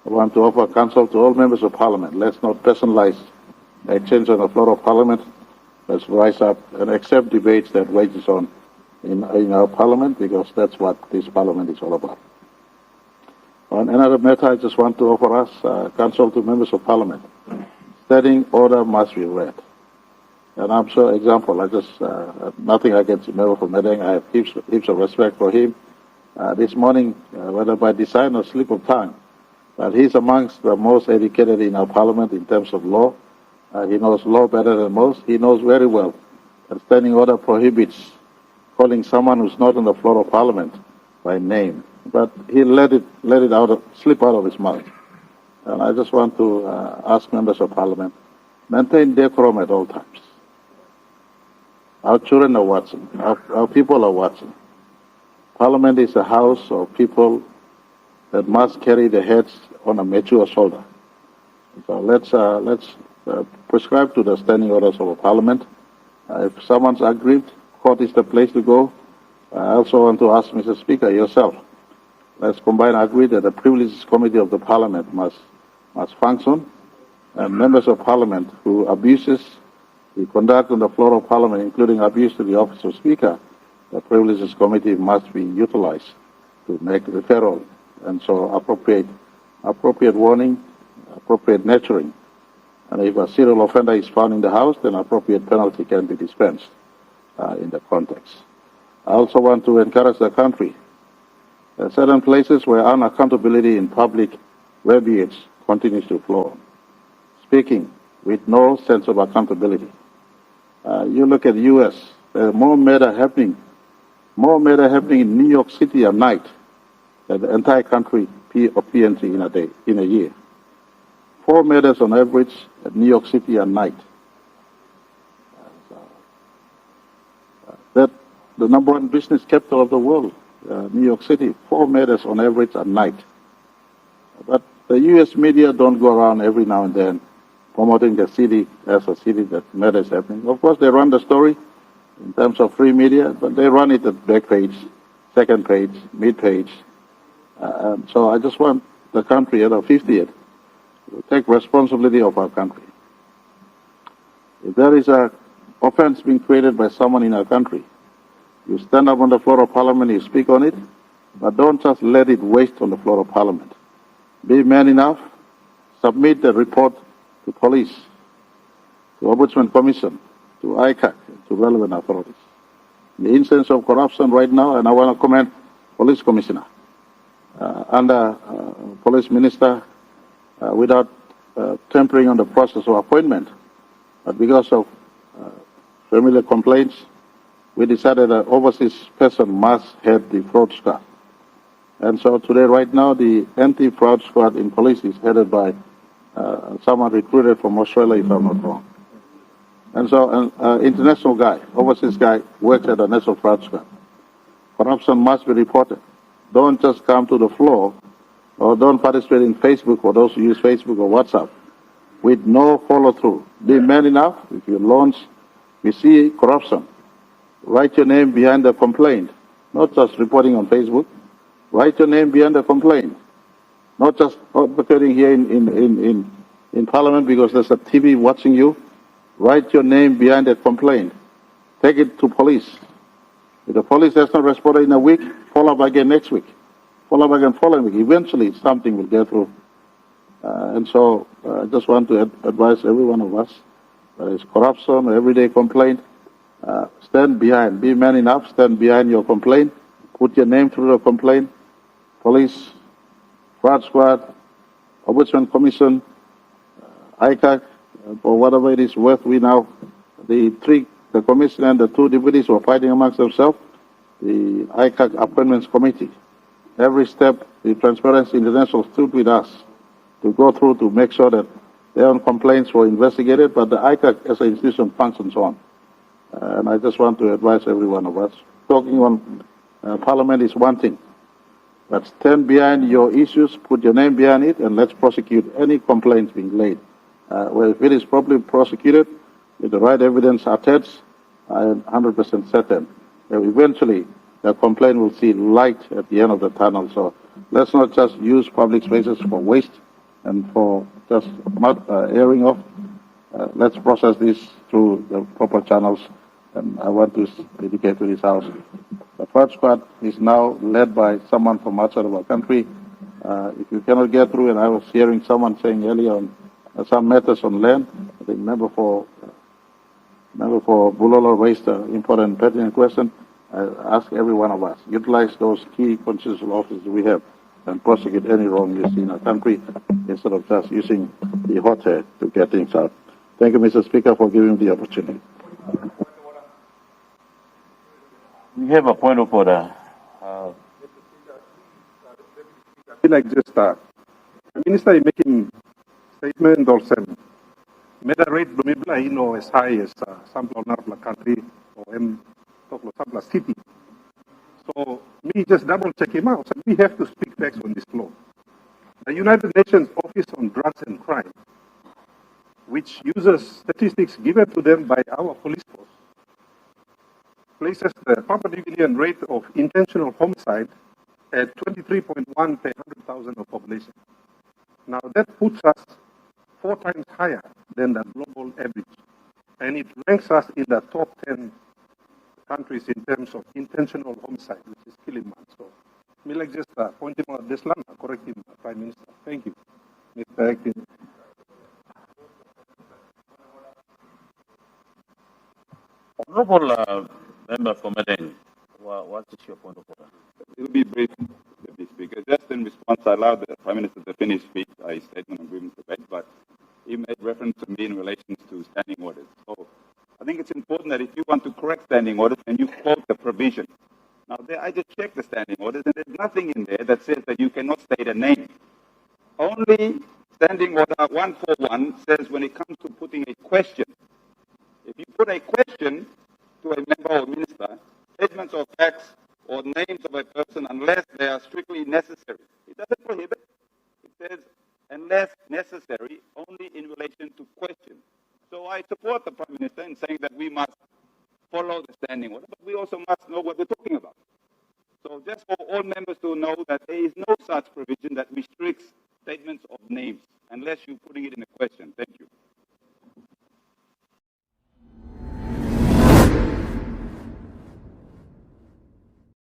I want to offer counsel to all members of Parliament. Let's not personalize exchange on the floor of Parliament. Let's rise up and accept debates that wages on in our Parliament, because that's what this Parliament is all about. On another matter, I just want to offer us counsel to members of Parliament. Standing order must be read. And I'm sure, example, I just, nothing against the member from Adhering. I have heaps of respect for him. This morning, whether by design or slip of tongue, but he's amongst the most educated in our Parliament in terms of law. He knows law better than most. He knows very well that standing order prohibits calling someone who's not on the floor of Parliament by name. But he let it slip out of his mouth. And I just want to ask members of Parliament, maintain decorum at all times. Our children are watching. Our people are watching. Parliament is a house of people that must carry their heads on a mature shoulder. So let's prescribe to the standing orders of a Parliament. If someone's aggrieved, court is the place to go. I also want to ask Mr. Speaker, yourself, let's combine and agree that the Privileges Committee of the Parliament must function, and members of Parliament who abuses the conduct on the floor of Parliament, including abuse to the office of Speaker, the Privileges Committee must be utilized to make referral, and so appropriate warning, appropriate nurturing. And if a serial offender is found in the House, then appropriate penalty can be dispensed in the context. I also want to encourage the country. There are certain places where unaccountability in public verbiage continues to flow. Speaking with no sense of accountability. You look at the U.S., there are more murder happening in New York City at night than the entire country of PNG in a year. 4 murders on average at New York City at night. That the #1 business capital of the world, New York City, 4 murders on average at night. But the U.S. media don't go around every now and then promoting the city as a city that murder is happening. Of course, they run the story in terms of free media, but they run it at back page, second page, mid page. So I just want the country at the 50th to take responsibility of our country. If there is an offense being created by someone in our country, you stand up on the floor of Parliament, you speak on it, but don't just let it waste on the floor of Parliament. Be man enough, submit the report to police, to Ombudsman Commission, to ICAC, to relevant authorities. In the instance of corruption right now, and I want to commend Police Commissioner, under Police Minister, without tampering on the process of appointment, but because of familiar complaints, we decided that overseas person must head the fraud squad. And so today, right now, the anti-fraud squad in police is headed by someone recruited from Australia, if I'm not wrong. And so an international guy, overseas guy, works at the National Fraud Squad. Corruption must be reported. Don't just come to the floor, or don't participate in Facebook for those who use Facebook or WhatsApp with no follow-through. Be man enough. If you launch, we see corruption, write your name behind the complaint, not just reporting on Facebook. Write your name behind the complaint, not just advocating here in Parliament because there's a TV watching you. Write your name behind the complaint. Take it to police. If the police has not responded in a week, follow up again next week. Follow up again following week. Eventually, something will get through. And so I just want to advise every one of us, there is corruption, everyday complaint. Stand behind. Be man enough. Stand behind your complaint. Put your name through the complaint. Police, fraud squad, Ombudsman Commission, ICAC, or whatever it is worth. We now, the commission and the 2 deputies were fighting amongst themselves. The ICAC Appointments Committee. Every step, the Transparency International stood with us to go through to make sure that their own complaints were investigated, but the ICAC as an institution functions on. And I just want to advise every one of us. Talking on Parliament is one thing, but stand behind your issues, put your name behind it, and let's prosecute any complaints being laid. Well, if it is properly prosecuted, with the right evidence attached, I am 100% certain that eventually the complaint will see light at the end of the tunnel. So let's not just use public spaces for waste, and for just airing off. Let's process this through the proper channels, and I want to dedicate to this House. The first squad is now led by someone from outside of our country. If you cannot get through, and I was hearing someone saying earlier on some matters on land, I think member for Bulolo raised an important pertinent question. I ask every one of us, utilize those key constitutional offices we have and prosecute any wrong you see in our country instead of just using the hot air to get things out. Thank you, Mr. Speaker, for giving me the opportunity. We have a point of order. I feel like just the minister is making statement or some meta rate lumibla as high as some of country or some city. So me just double check him out. So we have to speak facts on this law. The United Nations Office on Drugs and Crime, which uses statistics given to them by our police force, places the Papua New Guinean rate of intentional homicide at 23.1 per 100,000 of population. Now that puts us 4 times higher than the global average, and it ranks us in the top 10 countries in terms of intentional homicide, which is killing man. So, me like just point him out this land, correct him, Prime Minister. Thank you, Mr. Acting. Honorable member for Adhering, what is your point of order? It will be brief, Deputy Speaker. Just in response, I allowed the Prime Minister to finish a statement on grievance debate, but he made reference to me in relation to standing orders. So I think it's important that if you want to correct standing orders, then you quote the provision. Now, I just checked the standing orders, and there's nothing in there that says that you cannot state a name. Only standing order 141 says when it comes to putting a question, if you put a question to a member or minister, statements of facts or names of a person, unless they are strictly necessary. It doesn't prohibit. It says, unless necessary, only in relation to question. So I support the Prime Minister in saying that we must follow the standing order, but we also must know what we're talking about. So just for all members to know that there is no such provision that restricts statements of names, unless you're putting it in a question.